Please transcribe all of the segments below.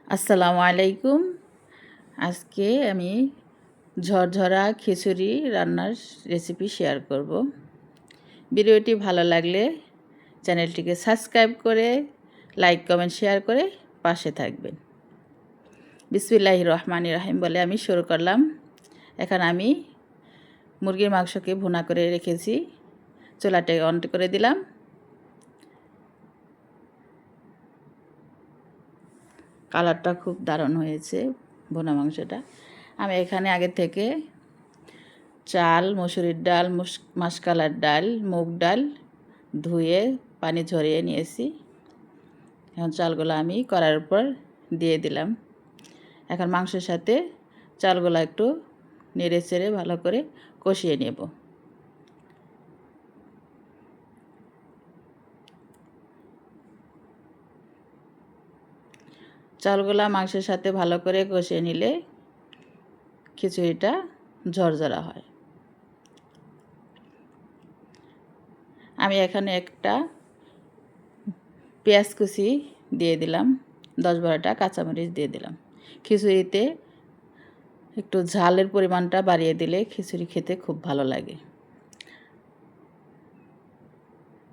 আসসালামু আলাইকুম। আজকে আমি ঝরঝরা খিচুড়ি রান্নার রেসিপি শেয়ার করব। ভিডিওটি ভালো লাগলে চ্যানেলটিকে সাবস্ক্রাইব করে লাইক কমেন্ট শেয়ার করে পাশে থাকবেন। বিসমিল্লাহির রহমানির রহিম বলে আমি শুরু করলাম। এখন আমি মুরগির মাংসকে ভুনা করে রেখেছি, চুলাটাকে অন করে দিলাম। কালারটা খুব দারুণ হয়েছে ভুনা মাংসটা। আমি এখানে আগে থেকে চাল, মসুরির ডাল, মাসকলাইর ডাল, মুগ ডাল ধুয়ে পানি ঝরিয়ে নিয়েছি। এখন চালগুলো আমি কড়াইয়ের উপর দিয়ে দিলাম। এখন মাংসের সাথে চালগুলো একটু নেড়ে চেড়ে ভালো করে কষিয়ে নেব। চালগুলা মাংসের সাথে ভালো করে কষিয়ে নিলে খিচুড়িটা ঝরঝরা হয়। আমি এখানে একটা পেঁয়াজ কুচি দিয়ে দিলাম, 10-12টা কাঁচামরিচ দিয়ে দিলাম। খিচুড়িতে একটু ঝালের পরিমাণটা বাড়িয়ে দিলে খিচুড়ি খেতে খুব ভালো লাগে।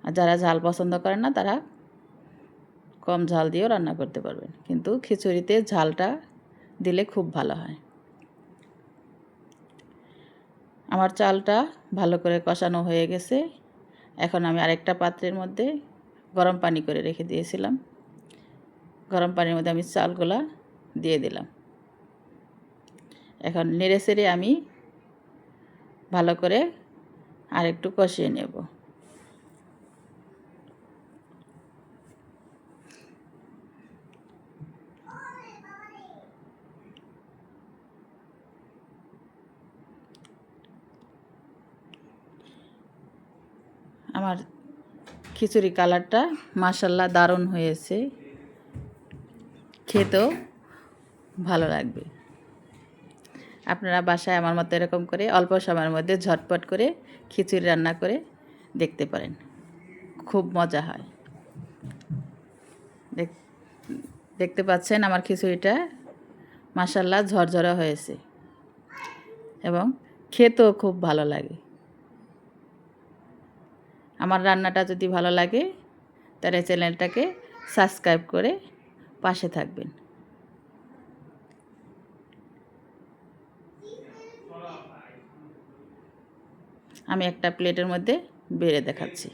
আর যারা ঝাল পছন্দ করেন না তারা কম ঝাল দিয়েও রান্না করতে পারবেন, কিন্তু খিচুড়িতে ঝালটা দিলে খুব ভালো হয়। আমার চালটা ভালো করে কষানো হয়ে গেছে। এখন আমি আরেকটা পাত্রের মধ্যে গরম পানি করে রেখে দিয়েছিলাম, গরম পানির মধ্যে আমি চালগুলা দিয়ে দিলাম। এখন নেড়ে চেড়ে আমি ভালো করে আরেকটু কষিয়ে নেব। আমার খিচুড়ি কালারটা মাশাআল্লাহ দারুণ হয়েছে, খেতেও ভালো লাগবে। আপনারা বাসায় আমার মতো এরকম করে অল্প সময়ের মধ্যে ঝটপট করে খিচুড়ি রান্না করে দেখতে পারেন, খুব মজা হয়। দেখতে পাচ্ছেন আমার খিচুড়িটা মাশাআল্লাহ ঝরঝরা হয়েছে এবং খেতেও খুব ভালো লাগে। আমার রান্নাটা যদি ভালো লাগে তাহলে চ্যানেলটাকে সাবস্ক্রাইব করে পাশে থাকবেন। আমি একটা প্লেটের মধ্যে বেড়ে দেখাচ্ছি।